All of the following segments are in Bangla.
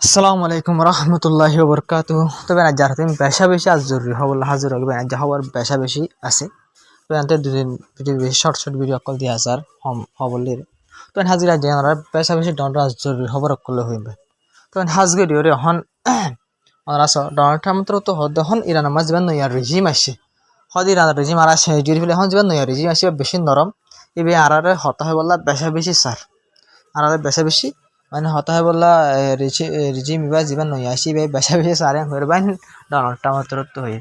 আসসালামু আলাইকুম রহমতুল্লাহি ওবরকাতুহ। তবে না যারা তুমি বেশা বেশি আজ জরুরি হবল হাজির হবে না যা হওয়ার বেশা বেশি আছে। তো এতে দুদিন ভিডিও বেশি শর্ট শর্ট ভিডিও কল দিয়ে আসার হবলের তো হাজির আজ আমরা বেশা বেশি ডনরা আজ জরুরি খবর করলে হইবে। তো হাজ গিয়ে রে হন আমরা ডোনাল্ড ট্রাম্প তো হদ হন ইরান মাঝ যাবেন নয়ার রেজিম আসছে। হদ ইরান রেজিম আর আসে জুরি ফেলে হন যাবেন নয়ার রেজিম আসে বেশি নরম এবে আর হতা হয় বললা বেশা বেশি সার আর বেশা বেশি মানে হতা হয় বললা রিজিম ইবা যিমান নয় আসি বে বেশা বেশি সারে হয়ে বাইন ডোনাল্ড ট্রাম্প তো হয়ে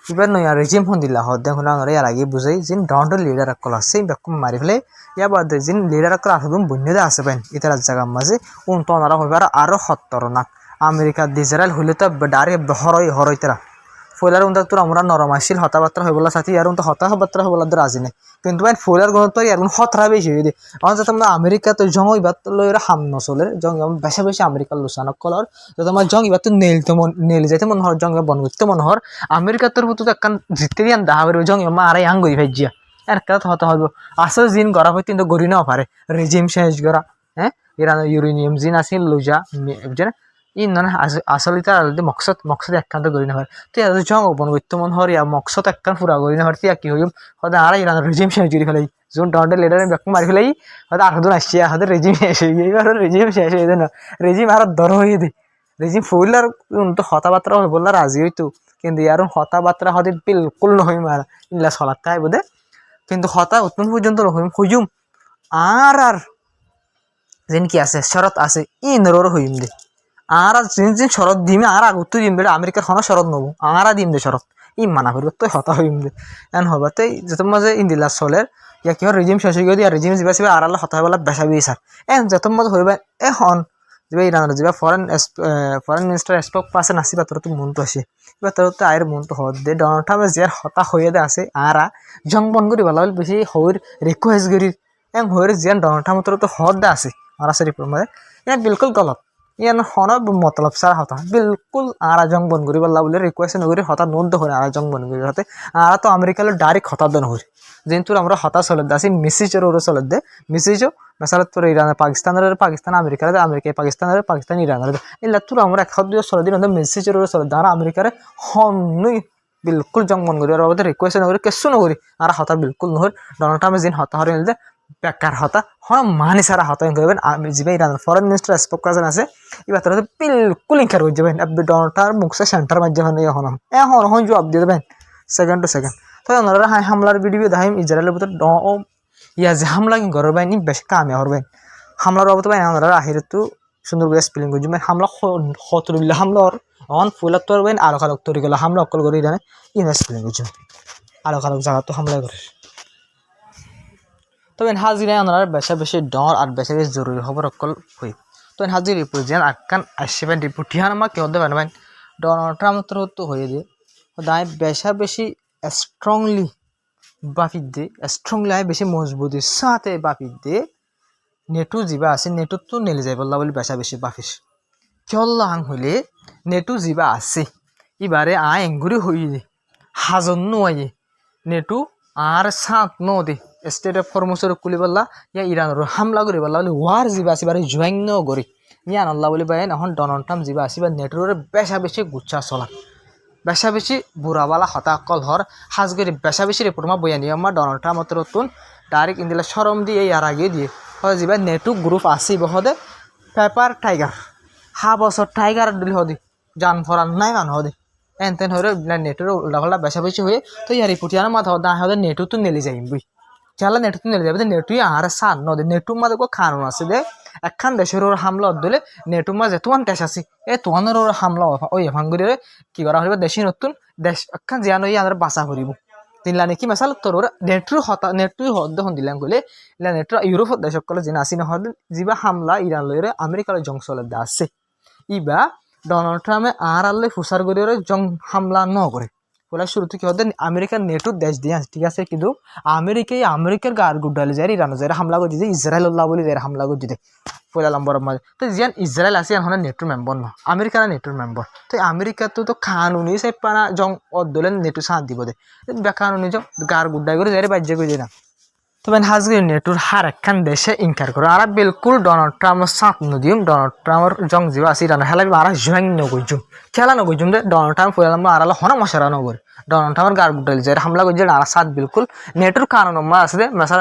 ইবার নয় রিজিম হন দিলা হদ দেখুন আমরা ইয়ার আগে বুঝাই যিন ডোনাল্ড লিডার আকল আছে বেকুম মারি ফেলে ইয়া বাদ যিন লিডার আকল আসুন বন্যদা আছে বাইন ইতার জায়গা মাঝে তো ওনারা হইবার আরো খতরনাক আমেরিকা ইসরায়েল হইলে তো ডাইরেক্ট হরই তারা ফয়লার উন্তা তোর আমরা নরম আসছিল হতাবার্তা হয়ে বলা সাথে আর উন্তা হতাবার্তা হয়ে বলা রাজি নেই কিন্তু বাইন ফয়লার গুণত্ব আর হতরা বেশি হয়ে দিয়ে আমার যাতে আমরা আমেরিকা তো জং ইবার লইরা হাম নচলে জং বেশা বেশি আমেরিকার লোসানক কলর যাতে আমার জং ইবার তো নেল যাইতে মনে হর জং বন করতে মনে হর আমেরিকা তোর মতো একখান জিততে দিয়ে দাহা করবে জং মা আর আং গই ভাইজিয়া এর কথা হতে হবে আসল জিন গড়া হইতে কিন্তু গড়ি নাও পারে রেজিম শেষ গড়া হ্যাঁ ইরান ইউরেনিয়াম জিন আছে লুজা বুঝে ই না আসলে তার মকসদ একখান গড়ি না হয় তো জং বন করতে মনে হর ইয়া মকসদ একখান পুরা গড়ি না হর তিয়া কি হইম হয়তো আর ইরান রেজিম শেষ জুড়ি ফেলাই যোন ডন্ডের লিডার ব্যাক মারি ফেলাই হয়তো আর দুন আসছে হাতে রেজিম শেষ হয়ে গিয়ে এবার রেজিম শেষ হয়ে যায় না রেজিম আর দর হয়ে দে রেজিম ফুলার তো হতাবার্তা হয়ে বললা রাজি হইতো কিন্তু ইয়ার হতাবার্তা হতে বিলকুল নহই মার ইলা চলাত তাই বোধে কিন্তু হতা উত্তম পর্যন্ত নহইম হইম আর যেন কি আছে শরৎ আছে ই নরর হইম দে আর যেন শরৎ দিমে আর উত্তর দিম দে আমেরিকার হন শরৎ নব আর দিম দে শরৎ ই মানা করব তো হতা হইম দে এন হবা তাই যত মাঝে ইন্দিলা চলের ইয়া কি রেজিম শেষ হয়ে গিয়ে রেজিম যাবা সিবা আর হতা হয়ে বলা বেসা বেশি সার এন যত মাঝে হইবা এখন যাবা ইরানের যাবা ফরেন মিনিস্টার স্পোক পার্সন আসিবা তোর তো মনটো আসে এবার তোর তো আয়ের মনটো হদ দে ডোনাল্ড ট্রাম্পে যে হতা হয়ে দে আছে আর জং বন করি বলা বেশি হইর রিকোয়েস্ট করি এম হইর যেন ডোনাল্ড ট্রাম্প তোর তো হদ দে আছে আর আছে রিপোর্ট মানে ইয়া বিলকুল গলত ইয়ান হন মতলব সারা হতা বিলকুল আর জং বন করি বলা বলে রিকোয়েস্ট নকরি হতা নদ হরে আর জং বন করি হতে আর তো আমেরিকার ডাইরেক্ট হতা দন হরে যেহেতু আমরা হতা চলে দে আসি মিসিজের ওরে চলে দে মিসিজও মেসালত তোর ইরান পাকিস্তান আমেরিকার পাকিস্তান ইরানের এলা তোর আমরা এক দিয়ে চলে দিন মিসিজের ওরে চলে দে আর আমেরিকার হনই বিলকুল জং বন করি আর রিকোয়েস্ট নকরি কেসু নকরি আর হতা বিলকুল নহর ডোনাল্ড ট্রাম্পে যেন হতা হরে দে বেকার হতা হ্যাঁ মানি সারা হতা করবেন যে ইরানের ফরেন মিনিস্টার স্পোক পার্সন আছে এবার তোর বিলকুল ইনকার হয়ে যাবেন ডোনাল্ড ট্রাম্প মুখে সেন্টার মাঝে এখন এখন জবাব দিয়ে দেবেন সেকেন্ড টু সেকেন্ড তো ওনারা হামলার ভিডিও দেখাইম ইসরায়েলের ভিতরে ইয়া যে হামলা ঘরের বাইনি বেশি কামে হরবেন হামলার বাবদ বাইন ওনারা আহির তো সুন্দর করে স্পেলিং করছি হামলা হতরবিল্লা হামলার অন ফুলাক তোর বাইন আলো খালক তৈরি গেল হামলা অকল করে ইরানে ইনা স্পেলিং করছি আলো খালক জায়গা তো হামলা করে তবে হাজিরায় ওনারা বেশা বেশি ডর আর বেশা বেশি জরুরি খবর অকল হই তো হাজির রিপোর্ট যেন আকান আসবেন রিপোর্ট ঠিহান আমার কেউ দেবেন বাইন ডোনাল্ড ট্রাম্প তো হয়ে দিয়ে দায় বেশা বেশি স্ট্রংলি বাফিত দে স্ট্রংলি আয় বেশি মজবুতি সাথে বাফিত দে নেটু যা আছে নেটু তো নেলে যাই বললা বলে বেশা বেশি বাফিস চল্লা আং হইলে নেটু যা আছে এবারে আয় এঙ্গুরি হই দে হাজন নোয়াইয়ে নেটু আর সাত ন দে স্টেট অফ ফরমোসর কুলি বললা ইয়া ইরানের হামলা করি বললা বলে ওয়ার যা আছে বারে জয়েন ন করি ইয়া নল্লা বলে বাইন এখন ডোনাল্ড ট্রাম্প যা আছে বা নেটুর বেশা বেশি গুচ্ছা চলা বেশা বেশি বুড়াবালা হতা কল হর হাজগরি বেশা বেশি রিপোর্ট মা বইয়া নিয়ে আমার ডোনাল্ড ট্রাম্প নতুন ডাইরেক্ট ইন্দিলা সরম দিয়ে ইয়ার আগে দিয়ে হয় যা নেটু গ্রুপ আসি বহদে পেপার টাইগার বছর টাইগার দিল হদি জান ফরান নাই মান হদে এন তেন হরে নেটুর উল্টা বেশা বেশি হয়ে তো ইয়ার রিপোর্ট ইয়ার মাথা হদা হদে নেটু তো নেলি যাইম বুই খেলা নেটু তো নেলে যাবে নেটুই আর সান নদে নেটুর মাঝে খানুন আছে দে একখান দেশের ওর হামলা দিলে নেটুর মাঝে তোমার দেশ আছে তোমার ওর হামলা ওই ভাঙ্গুরি কি করা হইব দেশি নতুন দেশ একখান জিয়ান হয়ে আমরা বাঁচা করিব তিনলা নাকি মেসাল তোর ওরা নেটুই হদ দেখুন দিলাম গলে নেটুর ইউরোপের দেশ সকলে যে আসি নহদ যা হামলা ইরান লইরে আমেরিকার জং চলে আছে ইবা ডোনাল্ড ট্রাম্পে আর আল্লে ফুসার করে জং হামলা ন করে বলে শুরুতে কি হতে আমেরিকার নেটুর দেশ দিয়ে ঠিক আছে কিন্তু আমেরিকার গার গুডালে যায় ইরান যায় হামলা করছে যে ইসরায়েল বলে যায় হামলা করছে দে পয়লা নম্বর মাঝে তো যেন ইসরায়েল আছে এখন নেটুর মেম্বর ন আমেরিকার নেটুর মেম্বর তো আমেরিকা তো কানুনি সে পানা জং অদলে নেটু সাথ দিব দে বেকানুনি জং গার গুডাই করে যায় বাজ্যে করে যায় না তবে হাজগে নেটুর হার একখান দেশে ইনকার করে আর বিলকুল ডোনাল্ড ট্রাম্পের সাথ নদীম ডোনাল্ড ট্রাম্পের জং জীব আছে ইরান হেলা আর জুয়াং নগজুম খেলা নগজুম দে ডোনাল্ড ট্রাম্প ফুলাম আর হন মশারা নগর ডোনাল্ড ট্রাম্পের গার গুটাইল যে হামলা করছে আর সাথ বিলকুল নেটুর কারণ মা আছে দে মেসাল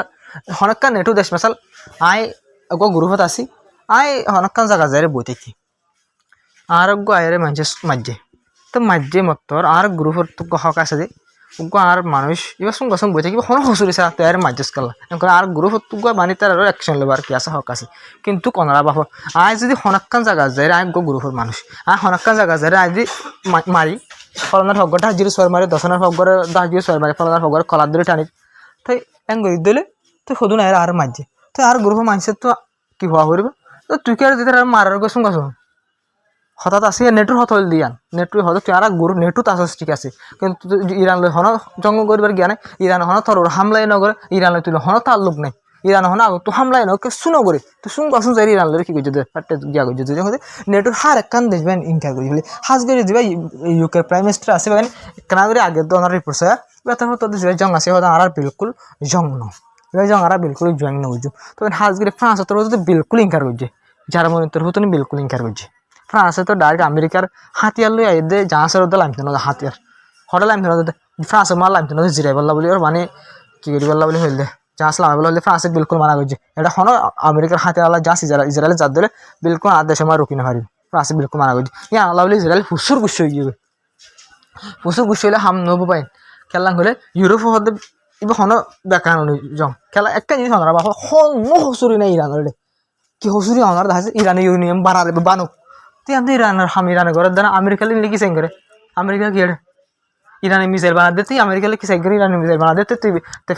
হনক্কা নেটু দেশ মেসাল আই গ্রুপত আছি আই হনক্কান জায়গা যায় বইতে কি আর আয়ের মানুষ মাঝে তো মাঝে মতর আর গ্রুপের তো হক আছে যে আর মানুষ এবার সঙ্গে সঙ্গে বই থাকিব হন হসুরি সারা তৈরি মাঝে কালা এখন আর গ্রুপত তো মানে তার আরও অ্যাকশন লেবার কি আছে হক আছে কিন্তু কনরা বাপর আয় যদি হনক্কান জায়গা যায় আয় গ্রুপের মানুষ আর হনক্কান জায়গা যায় আয় যদি মারি ফলনার হকটা হাজির সোয়ার মারি দশনার হকরে হাজির সোয়ার মারি ফলনার হকরে কলার ধরে টানি তাই এং গই দিলে তো সদুন আর মাঝে তো আর গ্রুপের মানুষের তো কি হওয়া করবে তো তুই কি আর যদি মারার গেছুন গেছো হঠাৎ আসি নেটুর হতল দিয়ান নেটুর হত আর গরু নেটুত আসস ঠিক আছে কিন্তু ইরান লই হন জঙ্গ করিবার জ্ঞানে ইরান হন তোর হামলাই নগরে ইরান লই তুই হন তার লোক নাই ইরান হন আগ তো হামলাই নগে শুনো করে তো শুন কসুন যাই ইরান লই কি করছে পাটে গিয়া করছে যদি নেটুর হার একখান দেশবেন ইনকার করি বলে হাজ করে দিবা ইউকে প্রাইম মিনিস্টার আছে বেন কেনা করে আগে তো ওনার রিপোর্ট আছে বেতন তোদের যে জং আছে হন আর বিলকুল জং ন জং আর বিলকুল জং ন বুঝু তবে হাজ করে ফ্রান্স তোর তো বিলকুল ইনকার করছে জার্মানি তোর হতো বিলকুল ইনকার করছে ফ্রান্সে তো ডাইরেক্ট আমেরিকার হাতিয়ার লই আইদে জাহাজের ওদের লাইমতে না হাতিয়ার হঠাৎ লাইমতে না ফ্রান্সের মার লাইমতে না জিরাই বললা বলি ওর মানে কি করি বললা বলি হইলে জাহাজ লাগাই বলে ফ্রান্সে বিলকুল মানা করছে এটা হন আমেরিকার হাতিয়ার জাহাজ ইসরায়েলে যার দিলে বিলকুল আর দেশের মার রুকি না পারিব ফ্রান্সে বিলকুল মানা করছে ইয়া আল্লাহ বলি ইসরায়েল ফুসুর গুচ্ছ হয়ে যাবে ফুসুর গুচ্ছ হইলে হাম নবো পাইন খেললাম হলে ইউরোপ হতে এবার হন বেকার জং খেলা একটা জিনিস হনারা বাবা হন হসুরি না ইরান কি হসুরি হনার দেখা ইরানি ইউনিয়ন বানালে বানুক তুই আমি ইরানের হাম ইরানের ঘরের দ্বারা আমেরিকা লিখি সাইন করে আমেরিকা কি ইরানি মিসাইল বানা দিতে আমেরিকা লিখি সাইন করে ইরানি মিসাইল বানা দিতে তুই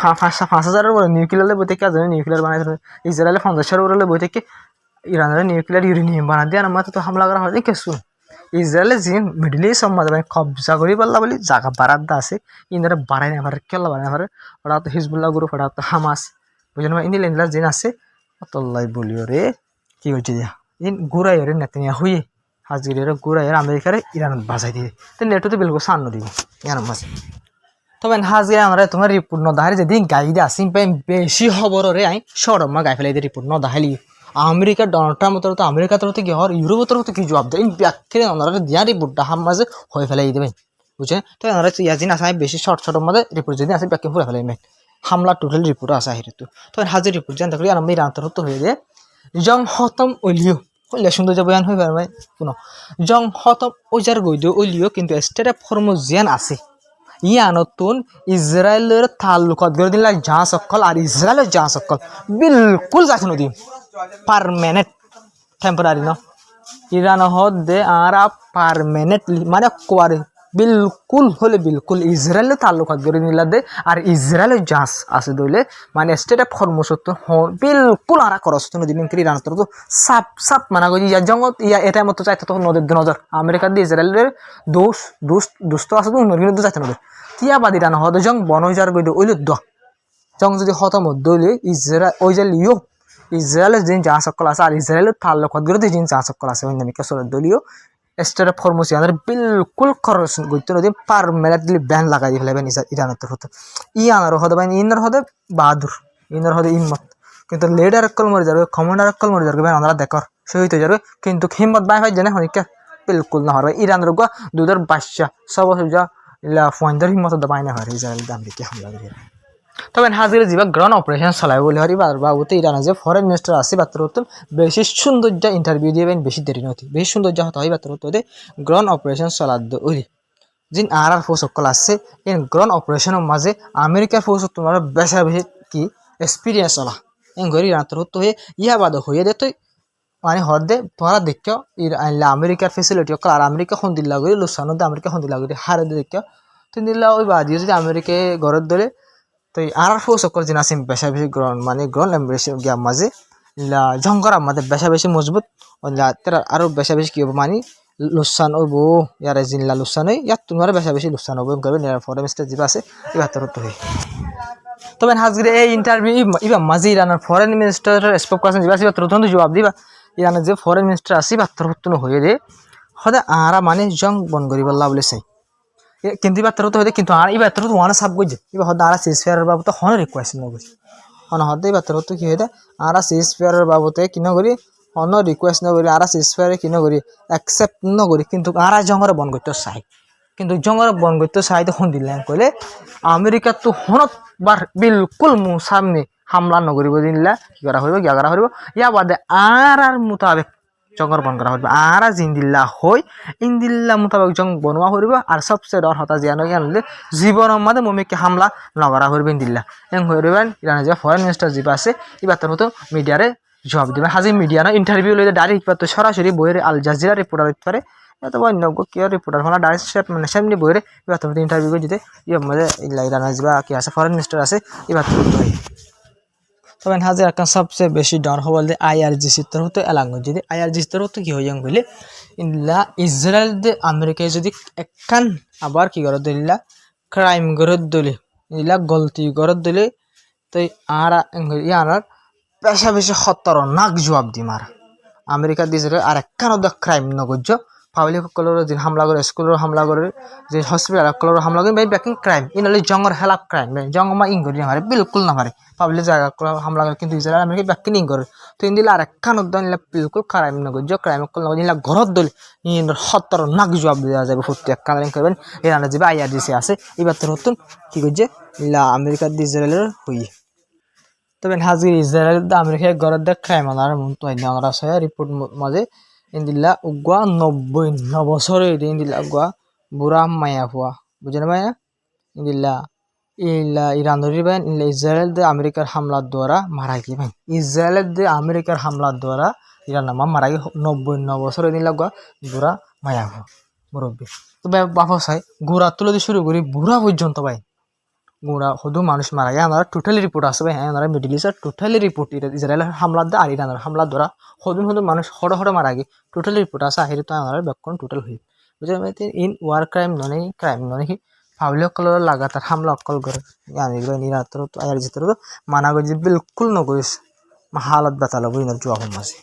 5,000 বলে নিউক্লিয়ার বই থেকে নিউক্লিয়ার বানাই ইসরায়েলের 50,000 বলে বই থেকে ইরানের নিউক্লিয়ার ইউরেনিয়াম বানা দিয়ে আমার তো হামলা করা হয় কে শুন ইসরায়েলের যে মিডল ইস্ট সম্বন্ধে মানে কবজা করি পারলা বলি জায়গা বারাদ্দা আছে ইনারা বাড়াই না পারে কেলা বাড়াই না পারে ওরা তো হিজবুল্লাহ গ্রুপ ওরা তো হামাস বুঝলেন ইন্ডিয়া ইন্ডিয়ার জিন আছে অতল্লাই বলিও রে কি হচ্ছে দিয়া ইন ঘুরাই রে নেতনিয়া হুই হাজির ঘুরাই আমেরিকার ইরান বাজাই দিয়ে তো নেটতে বিলকুল সান্ন দিব ইয়ার মাঝে তবে হাজির আমরা তোমার রিপোর্ট নদাহারি যেদিন গাই দিয়ে আসিম পাই বেশি খবর রে আই সরমা গাই ফেলাই দিয়ে রিপোর্ট নদাহালি আমেরিকা ডোনাল্ড ট্রাম্প তরফ আমেরিকা তরফ কি হর ইউরোপের তরফ কি জবাব দেয় ব্যাখ্যা ওনারা দিয়া রিপোর্টটা হাম মাঝে হয়ে ফেলাই দেবেন বুঝছেন তো ওনারা ইয়াজিন আসা বেশি শর্ট মধ্যে রিপোর্ট যদি আসে ব্যাখ্যা ফুলে ফেলাই হামলা টোটাল রিপোর্ট আসা হিরে তো হাজির রিপোর্ট জানতে করি আমি ইরান তরফ হয়ে যায় জং হতম ওলিও হইলে সুন্দর বয়ান হয়ে পারবে কোনো জং হতম ওজার গইদ ওলিও কিন্তু স্টেট ফরমোজিয়ান আছে ইয়া নতুন ইসরায়েলের তাল্লুকত গড়ে দিলা যা সকল আর ইসরায়েলের যা সকল বিলকুল যাচ্ছে নদী পারমানেন্ট টেম্পোরারি ন ইরান হদে আর পারমানেন্টলি মানে কোয়ারে বিলকুল হলে বিলকুল ইসরায়েলের তাল্লুকাত গড়ে নিলা দে আর ইসরায়েলের জাঁচ আছে দইলে মানে স্টেট অফ ফরমোসত্ব বিলকুল আর খরচ তো নদী নিয়ে ইরান তো সাপ সাপ মানা করি ইয়া জঙ্গত ইয়া এটা মতো চাইতে তখন নদীর নজর আমেরিকার দিয়ে ইসরায়েলের দোষ দোষ দুষ্ট আছে তো কিন্তু চাইতে নদী তিয়া বাদ ইরান হদে জং বনজার গই ওইল দ জং যদি হতম দইলে ইসরায়েল ওই যে লিও ইসরায়েলের যিনি যা সকল আছে আর ইসরায়েলের তাল্লুকাত গড়ে যিনি যা সকল আছে অন্য কেসরের দলীয় স্টেট অফ ফরমোসিয়ানের বিলকুল খরচ গইতে নদী পারমানেন্টলি ব্যান লাগাই দিয়ে ফেলাবেন ইরানের তরফ ইয়ানার হদে বাইন ইনার হদে বাহাদুর ইনার হদে ইম্মত কিন্তু লিডার অকল মরে যাবে কমান্ডার অকল মরে যাবে ওনারা দেখর সে হইতে যাবে কিন্তু হিম্মত বাই ভাই জানে হনিকা বিলকুল না হবে ইরানের গা 2022 সব যা ইলা ফয়েন্ডার হিম্মত দবাই না হয় ইসরায়েল আমেরিকা হামলা করে তবে হাজিরে যা গ্রাউন্ড অপারেশন চালাই বলে হরি বাবুতে ইরানের যে ফরেন মিনিস্টার আছে বাত্র বেশি সৌন্দর্য ইন্টারভিউ দিবেন বেশি দেরি নথি বেশি সৌন্দর্য হতে হয় বাত্র গ্রাউন্ড অপারেশন চালাদ ওই যিনি আর ফৌজ সকল আছে এই গ্রাউন্ড অপারেশনের মাঝে আমেরিকার ফৌজ তোমার বেশা বেশি কি এক্সপিরিয়েন্স চলা এই ঘরে ইরান তোর হয়ে ইয়া বাদ হয়ে দে তুই মানে হরদে তোমরা দেখো আমেরিকার ফেসিলিটি অকল আর আমেরিকা খন দিল্লা করে লুসানো আমেরিকা খন দিল্লা করে হারে দেখো তুই দিল্লা ওই বাদিও যদি আমেরিকায় ঘরের দলে তো আর ফৌজ সকল যিনি আছে বেশা বেশি গ্রাউন্ড মানে গ্রাউন্ড এম্বারেসি গিয়া মাঝে ঝঙ্কর আমাদের বেশা বেশি মজবুত তারা আরো বেশা বেশি কি হবে মানে লুসান হইব ইয়ারে জিনলা লুসান হই ইয়াত তোমার বেশা বেশি লুসান হইব করবে ফরেন মিনিস্টার যিবা আছে এবার তোর তো হই তবে হাজরে এই ইন্টারভিউ ইবা মাঝে ইরানের ফরেন মিনিস্টার স্পোক পারসন যিবা আছে তোর তো জবাব দিবা ইরানের যে ফরেন মিনিস্টার আছে বা তোর তো হয়ে দে হদে আরা মানে জং বন করিব আল্লাহ বলে চাই কিন্তু এবার তোর তো হইতে কিন্তু আর এবার তোর তো ওয়ান সাব গইছে এবার হদে আর সিজফায়ার বাবু তো হন রিকোয়েস্ট ন গইছে অনহদে বাতর তো কি হইতা আরা সিজ ফায়ারের বাবতে কিনো করি অন রিকোয়েস্ট ন করি আরা সিজ ফায়ারে কিনো করি অ্যাকসেপ্ট ন করি কিন্তু আরা জঙ্গরে বন করতে চাই কিন্তু জঙ্গরে বন করতে চাই তো দিলেন কইলে আমেরিকা তো হনত বার বিলকুল মু সামনে হামলা নগরিব দিনলা কি করা হইব কি করা হইব ইয়া বাদে আর মোতাবেক জঙ্গর বন করা হইব আর জিন্দিল্লা হই ইন্দিল্লা মোতাবেক জং বনোয়া হইব আর সবচেয়ে ডর হতা জিয়ানো ইয়ানলে জীবনের মাঝে মমিকে হামলা নগরা হইব ইন্দিল্লা এং হইবেন ইরানে যে ফরেন মিনিস্টার জিবা আছে ইবা তোর মতো মিডিয়ারে জবাব দিবে হাজি মিডিয়া না ইন্টারভিউ লইলে ডাইরেক্ট তো সরাসরি বইয়ের আল জাজিরা রিপোর্টার দিতে পারে এত অন্য কি রিপোর্টার হলা ডাইরেক্ট মানে সামনে বইয়ের ইবা তোর ইন্টারভিউ করে দিতে ইয়ে মাঝে ইরানে জিবা কি আছে ফরেন মিনিস্টার আছে ইবা তো তবে হাজার একটা সবচেয়ে বেশি ডর হবল দে IRGC তরফ তো এলাঙ্গ যদি IRGC তরফ তো কি হয়ে যাং বলে ইল্লা ইসরায়েল দে আমেরিকায় যদি একখান আবার কি করত দিলা ক্রাইম করত দিলে ইল্লা গলতি করত দিলে তো আর ইয়ার পেশা বেশি খতরনাক জবাব দি মার আমেরিকা দিয়ে আর একখান ক্রাইম নগর্য পাবলিক কলর দিন হামলা করে স্কুলের হামলা করে যে হসপিটাল কলর হামলা করে ভাই ব্যাকিং ক্রাইম ইনলে জঙ্গর হেলাপ ক্রাইম জঙ্গমা ইং করি না পারে বিলকুল না পারে পাবলিক জায়গা হামলা করে কিন্তু ইসরায়েল আমেরিকা ব্যাকিং ইং করে তো ইন্দিলা আর একখান উদ্যান বিলকুল ক্রাইম নগর্য ক্রাইম কল নগর ইনলা ঘরত দল ইন খতরনাক জবাব দেওয়া যাবে ফুটতে একখান করবেন ইরানে যাবে IRGC আছে এবার তো নতুন কি করছে ইলা আমেরিকা দিয়ে ইসরায়েলের হই তবে হাজির ইসরায়েল আমেরিকায় ঘরের দেখ ক্রাইম আনার মন তো আনার আছে রিপোর্ট মাঝে ইন্দিল্লা উগুয়া 90 বছরে ইন্দিল্লা উগুয়া বুড়া মায়া হুয়া বুঝলেন ভাই ইন্দিল্লা ইলা ইরানের বেন ইসরায়েল দে আমেরিকার হামলার দ্বারা মারা গিয়ে ভাই ইসরায়েলের দে আমেরিকার হামলার দ্বারা ইরান নামা মারা গিয়ে 90 বছরে ইন্দিল্লা উগুয়া বুড়া মায়া হুয়া মুরব্বী তো বাবা চাই গুড়া তুলে দিয়ে শুরু করি বুড়া পর্যন্ত ভাই গুড়া শুধু মানুষ মারা গিয়ে আমরা টোটালি রিপোর্ট আসবে হ্যাঁ আমরা মিডিল ইস্টের টোটালি রিপোর্ট ইসরায়েলের হামলার দা আর ইরানের হামলার দ্বারা শুধু মানুষ হড় মারা গিয়ে টোটালি রিপোর্ট আছে আহির তো আমরা ব্যাকরণ টোটাল হই বুঝলেন ইন ওয়ার ক্রাইম নয় পাবলিক কলর লাগাতার হামলা অকল করে আনির নিরাতর তো আয়ার জিতর মানা গজি বিলকুল নগরিস হালত বাতালো বইনার জুয়া মাঝে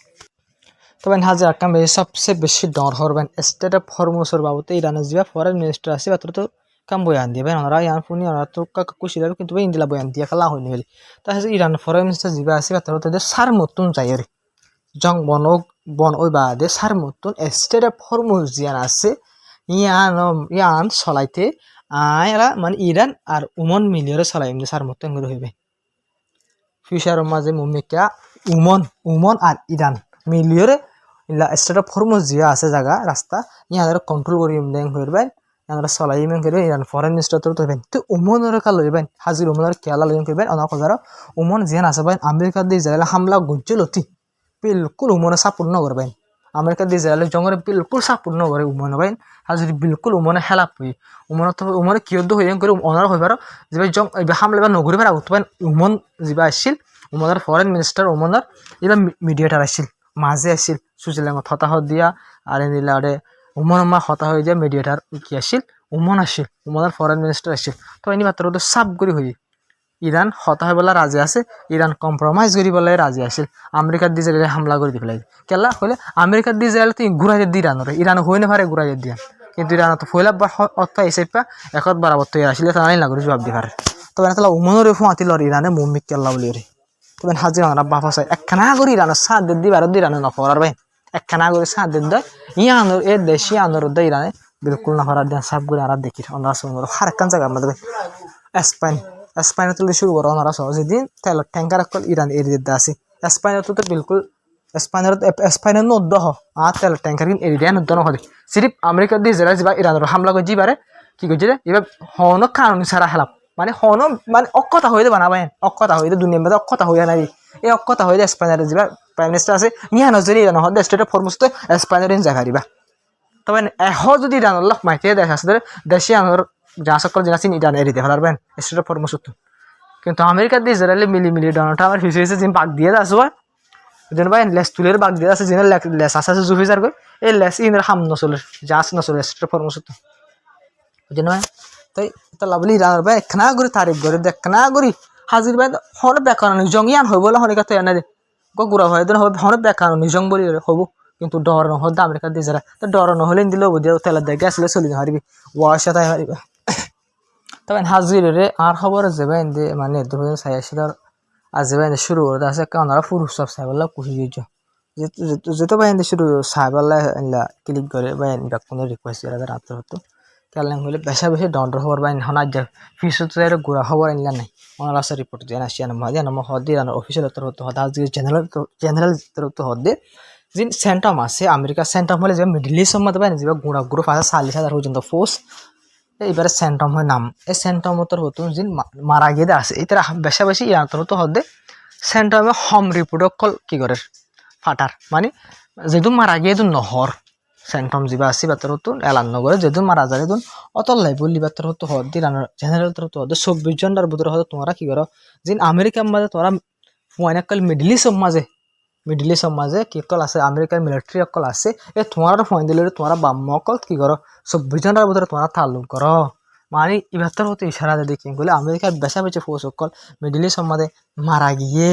তবে হাজার আকাম সবচেয়ে বেশি ডর হরবেন স্টেট অফ হরমুসর বাবুতে ইরানের যে ফরেন মিনিস্টার আছে বাতর তো কাম বয়ান দিয়ে ওনারা ইয়ান ফুনি ওনারা তো খুশি যাবে কিন্তু ইন্দিলা বয়ান দিয়ে খেলা হয়নি বলে তাহলে ইরান ফরেন মিনিস্টার যা আছে বাতর তাদের সার মতন যাই জং বন ওই বাদে সার মতন স্টেট অফ হরমুজ জিয়ান আছে ইয়ান চলাইতে এরা মানে ইরান আর উমন মিলিয়ে চলাই সার মতন করে হইবে ফিউচারের মাঝে মুমিকা উমন আর ইরান মিলিয়ে স্টেট অফ হরমুজ জিয়া আছে জায়গা রাস্তা ইয়াদের কন্ট্রোল করি হইবেন আমরা চলাই করবে ইরান ফরেন মিনিস্টার তো হইবেন তো উমনের কাল লইবেন হাজির উমনের কেলা লইন করবেন অনা কজার উমন জিয়ান আছে ভাই আমেরিকা দিয়ে ইসরায়েল হামলা গুজ্জে লতি বিলকুল উমনে সাপোর্ট নকরবেন আমেরিকা দিয়ে ইসরায়েল জঙ্গরে বিলকুল সাপোর্ট নকরে উমনে ভাই হাজির বিলকুল উমনে হেলাপ হই উমনে কিয়দ হই করে অনার হইবার যে জং হামলা এবার নগরিবার আগত উমন যা আসছিল উমনের ফরেন মিনিস্টার উমনের এবার মিডিয়েটার আসছিল মাঝে আসছিল সুইজারল্যান্ডত হতাহত দিয়া আর এনিলা উমন হতা হয়ে যায় মিডিয়েটার কি আসছিল উমন আসছিল উমনের ফরেন মিনিস্টার আসছিল তো এনে মাত্র ওদের সাপ করি হই ইরান হতা হয়ে বলা রাজি আছে ইরান কম্প্রোমাইজ করি বলে রাজি আসছিল আমেরিকার দিয়ে ইসরায়েলে হামলা করে দিয়ে ফেলাই কেলা হলে আমেরিকার দিয়ে ইসরায়েল তুই ঘুরাই দিয়ে ইরান হয়ে না পারে ঘুরাই দিয়া কিন্তু ইরান তো ফয়লা অর্থ এসে একত বরাবর তৈরি আসলে তাই না করে জবাব দিয়ে পারে তবে তাহলে উমনের রেফু আতিল ইরানে মুমিক কেল্লা বলি রে তবে হাজির আমরা বাফা চাই একখানা করে ইরানের সাত দিয়ে দিবার ইরানে নফরার ভাই একখানা করে সাত দিন দেয় ইয়ানোর এ দেশি আনোর দেয় ইরানে বিলকুল না হরার দেন সব করে আর দেখি আমরা হার একখান জায়গা আমাদের স্পাইনে তুলে শুরু করো ওনারা যেদিন তেলের ট্যাঙ্কার কল ইরান এরিয়ে দিয়ে আসি স্পাইনের তো বিলকুল স্পাইনের নদ্য আর তেলের ট্যাঙ্কার কিন্তু এরিয়া নদ্য নহলে সিরিফ আমেরিকা দিয়ে যারা যা ইরানের হামলা করে যাবারে কি করছে এবার হন কারণ ছাড়া হেলাপ মানে হন মানে অক্ষতা হয়ে দেবা না ভাই অক্ষতা হয়ে দুনিয়ার মধ্যে অক্ষতা হয়ে নাই এই অক্ষতা হয়ে স্পাইনের যা প্রাইম মিনিস্টার আছে ইয়া নজরে ইরান হদ স্টেট ফরমোস্ট স্পাইনের যা হারিবা তবে এহ যদি ইরান আল্লাহ মাইতে দেশ আছে দেশে আনোর যা সকল জিনিস ইরান এরিতে পারবেন স্টেট ফরমোস্ট কিন্তু আমেরিকা দিয়ে ইসরায়েলে মিলি ডোনাল্ড ট্রাম্পের ফিসে যে বাগ দিয়ে আসো যেন ভাই লেস তুলের বাগ দিয়ে আছে যেন লেস আছে জুফিজার কই এই লেস ইনের হাম নচলে জাস নচলে স্টেট ফরমোস্ট যেন ভাই তাই এটা লাভলি ইরানের ভাই একখানা করে তারিফ করে দেখখানা করি হাজির ভাই হন বেকার জঙ্গিয়ান হইব বলে হনে কথা এনে দে গুড়া হয় দেন হবে হন বেকার জং বলি হব কিন্তু ডর নহদ আমেরিকা দিয়ে যারা তো ডর নহলে দিলেও বুঝিয়ে তেলের দেখে আসলে চলি হারিবি ওয়ার সাথে হারিবা তবে হাজির রে আর খবর যাবেন যে মানে 2046 আজি বাইনে শুরু করে আছে ওনারা পুরুষ সব সাইবেলা কুশি দিয়েছো যেহেতু বাইনে শুরু সাইবেলা ক্লিক করে বাইন কোনো রিকোয়েস্ট করে রাত্র হতো কেলাম হলে বেশা বেশি দণ্ড হবার বাইন হনার যা ফিসত গুড়া হবার আনলা নাই ওনার আছে রিপোর্ট দিয়ে আসি মহাদি হদ্দি অফিসিয়াল উত্তর হতো হদা জেনারেল উত্তর হদ্দে যে সেন্টাম আছে আমেরিকা সেন্টাম হলে যে মিডল ইস্ট মধ্যে বাইন যে গুড়া গ্রুপ আছে 40,000 পর্যন্ত ফোর্স এইবারে সেন্টম হয় নাম এই সেন্টমতর হতো যে মারা গিয়ে আছে এটা বেশা বেশি ইয়াতর হতো হদ্দে সেন্টমে হম রিপোর্ট অকল কি করে ফাটার মানে যেহেতু মারা গিয়ে নহর সেন্টম যা আছে বাতর হতো এলান নগরে যেহেতু মারা যায় দুন অতল লাই বললি বাতর হতো হদ্দি রানার জেনারেল হতো হদ্দে 24 জনের ভিতরে হতো তোমরা কি করো যে আমেরিকার মাঝে তোরা ফোয়াইনাকল মিডল ইস্ট মাঝে কি অকল আছে আমেরিকার মিলিটারি অকল আছে এ তোমার ফোন দিলে তোমরা বাম্ম অকল কি করো 24 জনের ভিতরে তোমরা তাল্লুক করো মানে ইবাত্তর হতে ইশারা দিয়ে দেখি বলে আমেরিকার বেশা বেশি ফোর্স অকল মিডল ইস্ট মাঝে মারা গিয়ে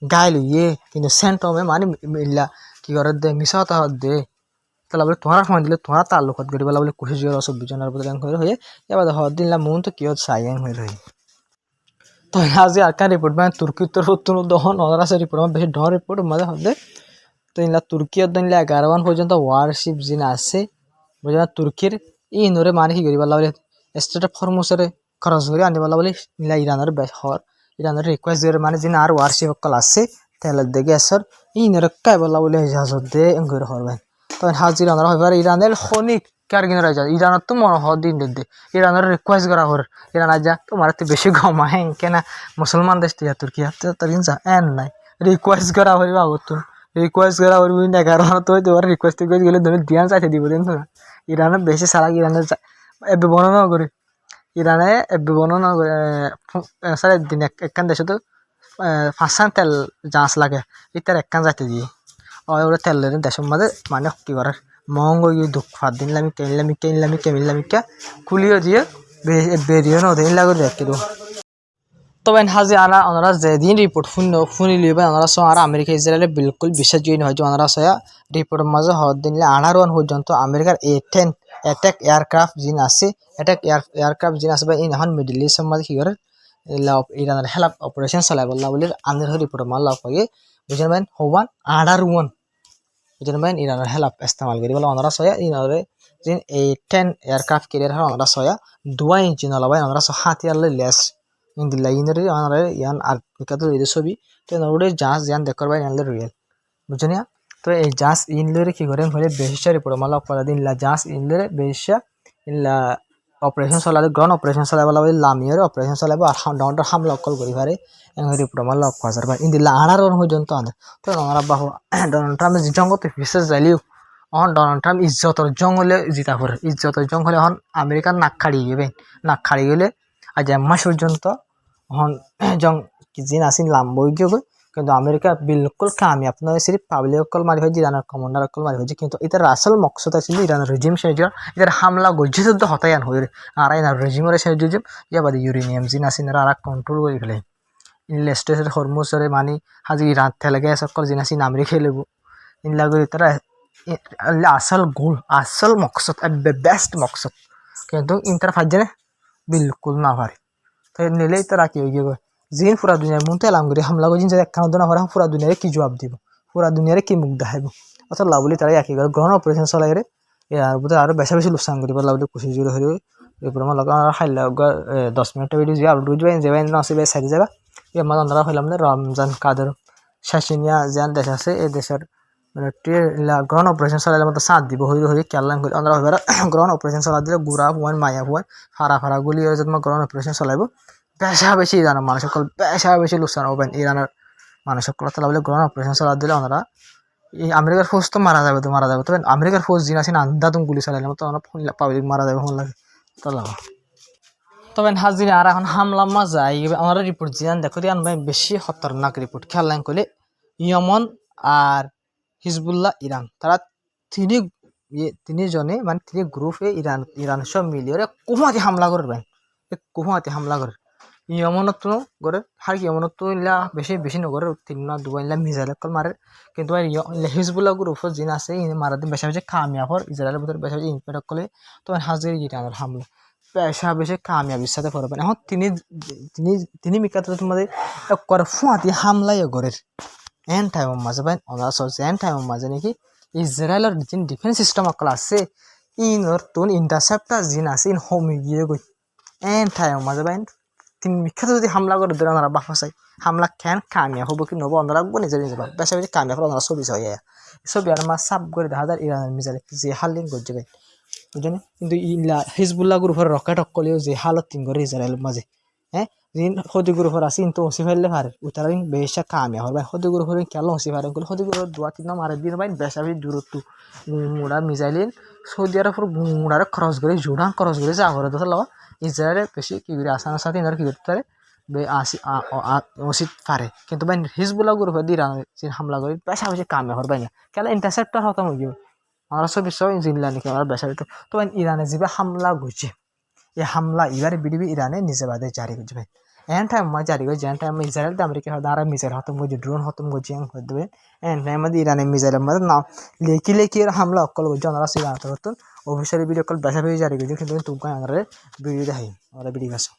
গায়ে লইয়ে কিন্তু সেন্টমে মানে মিল্লা কি করে দে মিশা হতা দে তাহলে বলে তোমার ফোন দিলে তোমার তাল্লুকত করি বলে খুশি জোর 24 জনের ভিতরে হয়ে এবার হদ দিনলা মন তো কিয় সাইন হয়ে রই তো আজি আকার রিপোর্ট মানে তুর্কি উত্তর উত্তর দহন অনার আছে রিপোর্ট মানে বেশি ডর রিপোর্ট মাঝে হদে তো ইনলা তুর্কিয়ত দিনলা 11 পর্যন্ত ওয়ারশিপ জিন আছে বুঝা তুর্কির ই নরে মানে কি করিবা বলে স্টেট অফ হরমুসরে খরচ করে আনিবালা বলে ইনলা ইরানের হর ইরানের রিকোয়েস্ট করে মানে জিন আর ওয়ারশিপ অকল আছে তাহলে দেখে আসর ই নরে কাই বলা বলে জাহাজত দে এঙ্গর হরবেন তো হাজির আনার হইবার ইরানের খনিক কারগিন রাজা ইরানত তো মনে হদ দিন দে ইরানের রিকোয়েস্ট করা হর ইরান আজা তোমার তো বেশি গমা হ্যাঁ কেনা মুসলমান দেশ তিয়া তুর্কি তার যা এন নাই রিকোয়েস্ট করা হইবা আগত রিকোয়েস্ট করা হইব 11 তো তোমার রিকোয়েস্ট করে গেলে তুমি দিয়ান চাইতে দিব দেন না ইরানের বেশি সারা ইরানের এবে বর্ণনা করে ইরানে এবে বর্ণনা করে সারা দিন একখান দেশে তো 5 তেল জাঁচ লাগে ইতার একখান যাইতে দিয়ে ওরা তেলের দেশের মাঝে মানে কি করার মঙ্গ গিয়ে দুঃখ ফাঁদ দিনলামি কেমিলামি খুলিও দিয়ে বেরিয়ে না দিন লাগে রেখে দেবো তবে হাজি আনা ওনারা যেদিন রিপোর্ট শুনি লিবে ওনারা সো আর আমেরিকা ইসরায়েলে বিলকুল বিশ্বাসযোগ্য নয় যে ওনারা সয়া রিপোর্টের মাঝে হদ দিনলে 18 পর্যন্ত আমেরিকার A-10 অ্যাটাক এয়ারক্রাফট জিন আছে অ্যাটাক এয়ারক্রাফট জিন আছে বা এখন মিডল ইস্টের মাঝে কি করে ইরানের হেল্প অপারেশন চালাই বললা বলে আনের রিপোর্টের মাল লাভ পাগে বুঝেন ভাই হবান 18 বুঝেন ভাই ইরানের হেল্প ইস্তেমাল করি বলে ওনারা সয়া ইরানের জিন A-10 এয়ারক্রাফট ক্যারিয়ার হয় ওনারা সয়া 2 ইঞ্চি নলাবাই ওনারা সহ হাতিয়ার লেস ইন্দিল্লা ইনরে আনারে ইয়ান আর নিকাতো এই ছবি তো নরুডে জাহাজ ইয়ান দেখর বাই নালে রিয়েল বুঝনিয়া তো এই জাহাজ ইনলে কি করেন হলে বেশা রিপোর্ট মালা করা দিন লা জাহাজ ইনলে বেশা ইনলা অপারেশন চলালে গ্রাউন্ড অপারেশন চলাবে বলে লামিয়ার অপারেশন চলাবে আর ডাউনটা হামলা অকল করি পারে এন রিপোর্ট মালা করা বা ইন্দিল্লা আনার পর্যন্ত আনে তো আমরা বাহু ডোনাল্ড ট্রাম্প জঙ্গতে ফিসে যাইলিও অন ডোনাল্ড ট্রাম্প ইজ্জতর জঙ্গলে জিতা পড়ে ইজ্জতর জঙ্গলে এখন আমেরিকার নাক খাড়ি গেলে আজ মাস পর্যন্ত হন জং জিন আসিন লাম্বই গিয়ে কিন্তু আমেরিকা বিলকুল কামিয়াব নয় সিরিফ পাবলিক অকল মারি হয়েছে ইরানের কমান্ডার অকল মারি হয়েছে কিন্তু এটার আসল মকসদ আছিল ইরানের রেজিম শেষ এটার হামলা গজ্জিত হতায়ান হয়ে আর ইরান রেজিমের শেষ রেজিম ইয়াবাদ ইউরেনিয়াম জিন আসিন আর কন্ট্রোল করে ফেলে ইনলেস্টের হরমুসরে মানি হাজি ইরান তেলেগে সকল জিন আসিন আমেরিকায় লেবু ইনলা করে তারা আসল গোল আসল মকসদ বেস্ট মকসদ কিন্তু ইন্টার ফাইজে বিলকুল না পারে তো নিলেই তারা কি হয়ে গিয়ে জিন পুরা দুনিয়ার মন তেলাম করে হামলা করে জিন একখানা দোনা করে পুরা দুনিয়ারে কি জবাব দিব পুরা দুনিয়ারে কি মুখ দেখাইব অর্থাৎ লাভলি তারা একই করে গ্রহণ অপারেশন চলাই রে এর বোধহয় আরো বেশি বেশি লোকসান করিব লাভলি খুশি জুড়ে হয়ে এরপর আমার লগা খাইলা 10 মিনিটের ভিডিও যে আপলোড যাবেন যাবেন নসিবে সাইডে যাবা এই আমার আমরা হইলাম না রমজান কাদের শাসিনিয়া জান দেশ আছে এই দেশের মানে গ্রহণ অপারেশন চলাইলে মতো সাথ দিব হয়ে কেলাম করে আমরা হইবার গ্রহণ অপারেশন চলা দিলে গুড়া হুয়ান মায়া হুয়ান ফারা গুলি হয়ে তোমার গ্রহণ অপারেশন চলাইব বেশা বেশি ইরানের মানুষ সকল বেশা বেশি লোকসান হবেন ইরানের মানুষ সকল তাহলে বলে গ্রহণ অপারেশন চলা দিলে ওনারা এই আমেরিকার ফৌজ তো মারা যাবে তবে আমেরিকার ফৌজ জিন আছে আন্দাতুম গুলি চালাইলে মতো পাবলিক মারা যাবে ফোন লাগে তবে হাজির আর এখন হামলা যায় আমার রিপোর্ট জিয়ান দেখো দিয়ান ভাই বেশি খতরনাক রিপোর্ট খেয়াল করলে ইয়মন আর হিজবুল্লাহ ইরান তারা তিনজনে মানে তিনি গ্রুপে ইরান সব মিলিয়ে কুমাতে হামলা করবেন কুমাতে হামলা করে ইয়মনত করে আর ইয়মনত ইলা বেশি নগরে 3 না 2 ইলা মিসাইল কল মারে কিন্তু হিজবুল্লাহ গ্রুপত জিন আছে মারা দিন বেশি কামিয়াবর ইসরায়েলের ভিতরে বেশি ইম্প্যাক্ট করলে তো হাজির ইরানের হামলা পেশা বেশি কামিয়াবির সাথে পড়বেন এখন তিনি তিনি মিকাতে তোমাদের করে ফুয়াতি হামলাই গরের এন টাইমের মাঝে ভাই ওনারা চলছে এন টাইমের মাঝে নাকি ইসরায়েলের যে ডিফেন্স সিস্টেম অকল আছে ইনর তোন ইন্টারসেপ্টার জিন আছে ইন হোমি গিয়ে গই এন টাইমের মাঝে ভাই তিনি বিখ্যাত যদি হামলা করে দেন ওনারা বাফা চাই হামলা কেন কামিয়াব হবো কি নব ওনারা রাখবো নিজের নিজে বেশা বেশি কামিয়াব ওনারা ছবি চাই ছবি আর আমার সাব করে 1000 ইরানের মিসাইল যে হালিং করছে ভাই বুঝছেন কিন্তু ইলা হিজবুল্লাহ গ্রুপের রকেট অকলেও যে হালত তিন করে ইসরায়েলের মাঝে হ্যাঁ যিন সৌদি গ্রুপের আছে কিন্তু ওসি ফেললে পারে উতারা বেশা কামিয়া হবে সৌদি গ্রুপের কেন ওসি পারে সৌদি গ্রুপের 2-3 মারে দিন ভাই বেশা বেশি দূরত্ব মুড়া মিসাইলিন সৌদি আরবের মুড়ারে খরচ করে জোড়ান খরচ করে যা করে তো ইসরায়েলে বেশি কি করে আসানোর সাথে ইনারা কি করতে পারে উচিত পারে কিন্তু ভাই হিজবুল্লাহ গ্রুপের ইরান হামলা করে বেশা বেশি কামিয়া হবে ভাই না কেন ইন্টারসেপ্টার হতাম হয়ে আমরা সব বিষয় জিল্লা নাকি আমরা বেসা তো ইরানে যেভাবে হামলা করছে এই হামলা এবারে বিডিবি ইরানে নিজে বাদে জারি করছে ভাই এন টাইম জারি করে যেন টাইম ইসরায়েল আমেরিকা দ্বারা মিসাইল খতম করছে ড্রোন খতম করছে করে দেবে এন টাইম ইরানে মিসাইলের মধ্যে নাম লেখি হামলা অকল করছে আমরা সেই জানাতে পারতুন অফিসিয়ালি ভিডিও কল বেসা বেশি জারি করছে কিন্তু তুমি আমরা ভিডিও দেখাই আমরা ভিডিও গেছো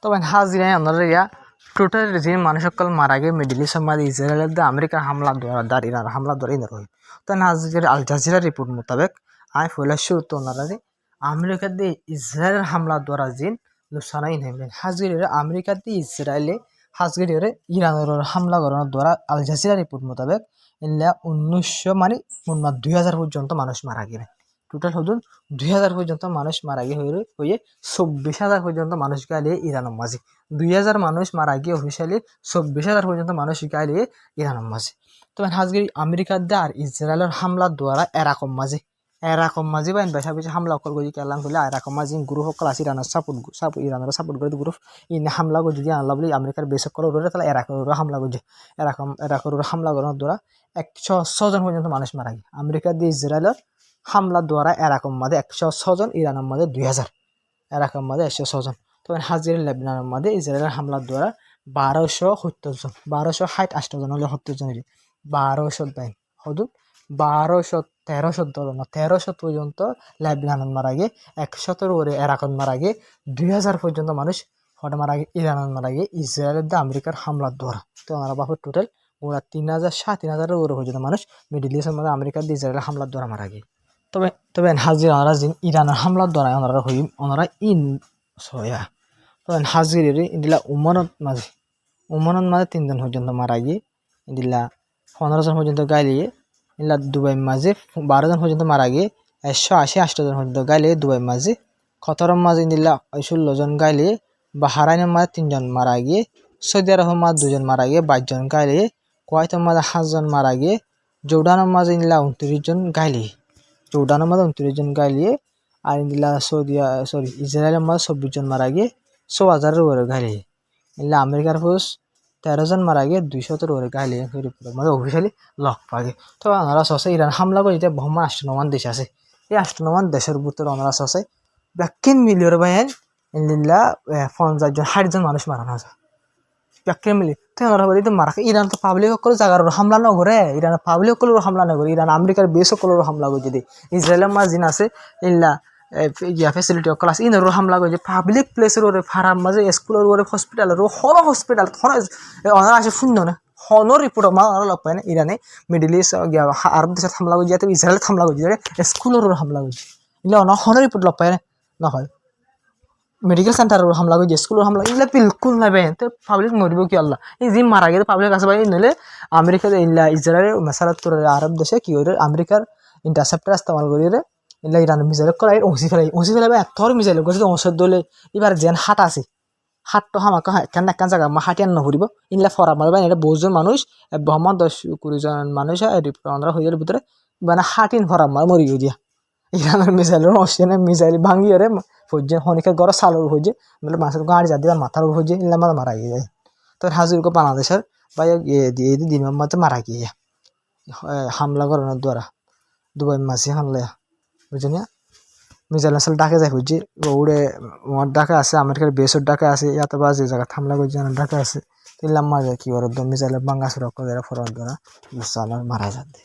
তবে হাজিরায় আমরা ইয়া টোটাল যে মানুষ সকল মারা গিয়ে মিডিল ইস্ট মাঝে ইসরায়েলের আমেরিকার হামলা দ্বারা ইরান হামলা দ্বারা ইনার হয় তো হাজির আল জাজিরা রিপোর্ট মোতাবেক আই ফলে শুরু তো ওনারা আমেরিকার দিয়ে ইসরায়েলের হামলা দ্বারা জিন লুসানাই নেবেন হাজিরের আমেরিকার দিয়ে ইসরায়েলে হাজিরের ইরানের হামলা করানোর দ্বারা আল জাজিরা রিপোর্ট মোতাবেক ইল্লা 1900 মানে 2000 পর্যন্ত মানুষ মারা গেবে টোটাল হদুন 2000 পর্যন্ত মানুষ মারা গিয়ে হয়ে 24,000 পর্যন্ত মানুষ গালিয়ে ইরানের মাঝে 2000 মানুষ মারা গিয়ে অফিসিয়ালি 24,000 পর্যন্ত মানুষ গালিয়ে ইরানের মাঝে তবে হাজগির আমেরিকার দিয়ে আর ইসরায়েলের হামলার দ্বারা এরকম মাঝে বা বেশা বেশি হামলা অকল করে কেলাম করলে এরকম মাঝে গ্রুপ অকল আছে ইরানের সাপোর্ট ইরানের সাপোর্ট করে গ্রুপ ইনে হামলা করে যদি আনলা বলে আমেরিকার বেশ অকল ওরে তাহলে এরাকর হামলা করছে এরাকর হামলা করার দ্বারা 106 জন পর্যন্ত মানুষ মারা গিয়ে আমেরিকা দিয়ে ইসরায়েলের হামলা দ্বারা এরকম মাঝে 106 জন ইরানের মাঝে 2000 এরকম মাঝে 106 জন তবে হাজির লেবাননের মাঝে ইসরায়েলের হামলার দ্বারা 1270 জন 1268 জন হলে 70 জন 1200 দেন হদু 1300 পর্যন্ত লেবানন মারা গিয়ে 100 ওরে এরকম মারা গিয়ে 2000 পর্যন্ত মানুষ হঠাৎ মারা গিয়ে ইরান মারা গিয়ে ইসরায়েলের আমেরিকার হামলার দ্বারা তো ওনারা বাপুর টোটাল ওরা 3000 ওরে পর্যন্ত মানুষ মিডিল ইস্টের মধ্যে আমেরিকার ইসরায়েলের হামলার দ্বারা মারা গিয়ে তবে হাজির ওনারা ইরানের হামলার দ্বারা ওনারা সয়া তবে হাজিরের ইন্দিলা উমানত মাঝে 3 জন পর্যন্ত মারা গিয়ে ইন্দিলা 15 জন পর্যন্ত গাইলিয়ে ইন্দিলা দুবাই মাঝে 12 জন পর্যন্ত মারা গিয়ে 180 জন পর্যন্ত গাইলিয়ে দুবাই মাঝে খতরম মাঝে ইন্দিলা 16 জন গাইলিয়ে বাহারাইনের মাঝে 3 জন মারা গিয়ে সৌদি আরবের মাঝে 2 জন মারা গিয়ে 22 জন গাইলিয়ে কুয়েতের মাঝে 7 জন মারা গিয়ে জর্ডানের মাঝে ইন্দিলা 29 জন গাইলিয়ে জর্ডানের মাঝে 29 জন গাইলিয়ে আর ইন্দিলা ইসরায়েলের মাঝে 24 জন মারা গিয়ে 100,000 ওরে গাইলিয়ে ইন্দিলা আমেরিকার ফোর্স 13 জন মারা গিয়ে 200 ওরে গাইলিয়ে মানে অফিসিয়ালি লক পাগে তো ওনারা সসে ইরান হামলা করে যেটা বহুমান 8 দেশ আছে এই 8 দেশের ভিতরে ওনারা সসে ব্যাকিন মিলিয়র বাইন ইন্দিলা 50 জন 60 জন মানুষ মারা আছে ব্যাকিন মিলি তো ওনারা বলি তো মারা ইরান তো পাবলিক সকল জায়গার হামলা ন করে ইরান পাবলিক সকল হামলা ন করে ইরান আমেরিকার বেশ সকল হামলা করে যদি ইসরায়েলের মাঝ দিন আছে ইল্লা ফেসিলিটি অকল আছে ইনর হামলা করে পাবলিক প্লেসের ওরে ফার্ম মাঝে স্কুলের ওরে হসপিটালের হসপিটাল ওনারা আসে শূন্য না হনো রিপোর্ট আমার লগ পায় না ইরানে মিডিল ইস্ট আরব দেশত হামলা করে যাতে ইসরায়েলত হামলা করে স্কুলের ওরে হামলা করছে ইলে হনো রিপোর্ট লগ পায় না হয় মেডিকেল সেন্টার হামলা করে স্কুলের হামলা এগুলা বিলকুল নাই ভাই তো পাবলিক মরিব কি আল্লাহ এই যে মারা গেছে পাবলিক আছে ভাই নইলে আমেরিকাতে ইল্লা ইসরায়েলের মেসারাত আরব দেশে কি করে আমেরিকার ইন্টারসেপ্টার ইস্তেমাল করি রে ইল্লা ইরান মিসাইল করাই ওসি ফেলাই এত মিসাইল গেছে ওসর দলে এবার যেন হাট আছে হাট তো হামাকে কেন এক জায়গা মা হাটিয়ান নহরিব ইনলা ফরা মারবা এটা বহুজন মানুষ বহমান 10-20 জন মানুষ আমরা হয়ে যাওয়ার ভিতরে মানে হাটিন ফরা মার মরি দিয়া ইরানের মিসাইলের অস্ট্রেলিয়া মিসাইল ভাঙিয়ে রে হচ্ছে হনিকের গড় সালোর হয়েছে মানে মাছের গাড়ি যা দিবার মাথার হয়েছে ইনলা মারা গিয়ে যায় তো হাজির বাংলাদেশের বা দিয়ে দিন মাঝে মারা গিয়ে হামলা করানোর দ্বারা দুবাই মাসি হামলা বুঝছেন মিসাইল আসলে ডাকে যায় হচ্ছে উড়ে ডাকা আছে আমেরিকার বেসর ডাকা আছে ইয়াতে বা যে জায়গা হামলা করছে ডাকা আছে তিনলাম মাঝে কি করে মিসাইলের বাঙ্গা সুরক্ষ যারা ফরন দ্বারা মারা যাবে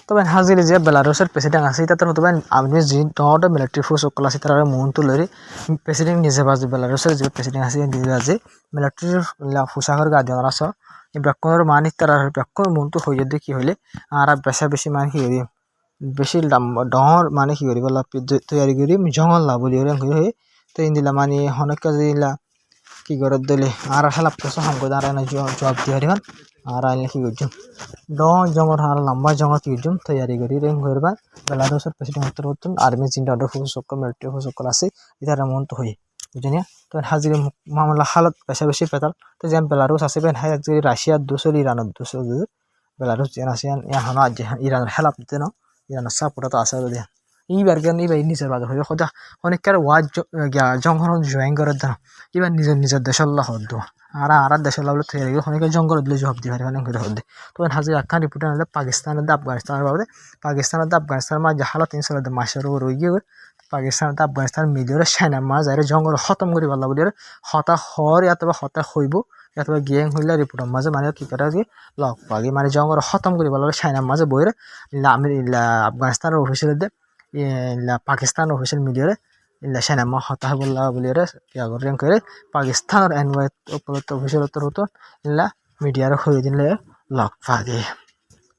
তবে হাজির যে বেলারুসের প্রেসিডেন্ট আছে এটা হতে পারেন আপনি যে দটা মিলিটারি ফোর্স সকল আছে তারা মন তুলে প্রেসিডেন্ট নিজে বাজে বেলারুসের যে প্রেসিডেন্ট আছে নিজে বাজে মিলিটারির পোশাকের গা দিয়ে আছে ব্যাকরণের মানিক তারা ব্যাকরণ মনটো হয়ে যদি কি হলে আর বেশি মানে কি করি বেশি ডর মানে কি করি বলা তৈরি করি জঙ্গল লাভ বলি হয়ে তো ইন্দিলা মানে অনেক কাজ দিলা কি করে দিলে আর হেলাপ করছো হাম করে আর জবাব দিয়ে হারিবান আর আইলে কি করছো জঙ্গল আর লম্বা জঙ্গল কি করছো তৈরি করি রেং করবা বেলারুসের প্রেসিডেন্ট উত্তর হতেন আর্মি চিন্তা অর্ডার ফোর্স সকল মিলিটারি ফোর্স সকল আছে এটার এমন তো হয়ে বুঝলি তো হাজির মামলা হালত বেশি পেতাল তো যেন বেলারুস আছে বেন হাই রাশিয়ার দুশো ইরানের দুশো বেলারুস যেন আছে এখন ইরানের হেলাপ দিতে না ইরানের সাপোর্ট তো আছে দিয়ে এইবার কেন এইবার নিজের বাজার হয়ে সদা অনেকবার ওয়াজ জঙ্গল জয়েন করে দেন এবার নিজের দেশের হদ আর আর দেশের লাভ তৈরি অনেকে জঙ্গল দিলে জবাব দিয়ে অনেক করে হদ তো হাজির আখ্যান রিপোর্ট আনলে পাকিস্তানের আফগানিস্তানের বাবদে পাকিস্তানের হালত মাঝে ইনশাল্লাহ মাসের রয়ে গিয়ে পাকিস্তানের আফগানিস্তান মিলিয়ে সেনা মাছ আর জঙ্গল খতম করে পারলা বলি হতা হর অথবা হতা হইব অথবা গেং হইলে রিপোর্টের মাঝে মানে কি করে আজকে লক পাগি মানে জঙ্গল খতম করে পারলা সেনা মাঝে বইরে আফগানিস্তানের অফিসিয়াল পাকিস্তান অফিসিয়াল মিডিয়ারে ইল্লা সেনামা হতা বললা বলিরে রেং করে পাকিস্তানের এনওয়াই উপলব্ধ অফিসিয়াল হতো ইল্লা মিডিয়ার হয়ে দিলে লক পাগে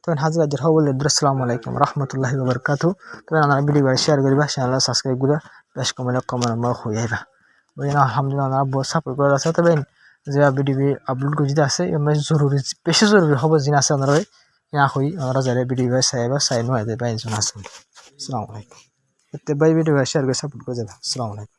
তো হাজির হাজির হব বলে আসসালামু আলাইকুম রহমতুল্লাহি ওয়া বারাকাতুহু তো আপনারা ভিডিও শেয়ার করিবা চ্যানেল সাবস্ক্রাইব করে বেশ কমেন্ট হয়ে যাবে ওই আলহামদুলিল্লাহ বহুত সাপোর্ট করে আছে তবে যে ভিডিও আপলোড করে দিতে আছে জরুরি বেশি জরুরি হব জিন আছে আপনারা হই আমরা যারা ভিডিও চাই নয় পাই আছে আসসালামু আলাইকুম এতে বাই ভিডিও শেয়ার করে সাপোর্ট করে যাবে আসসালামু আলাইকুম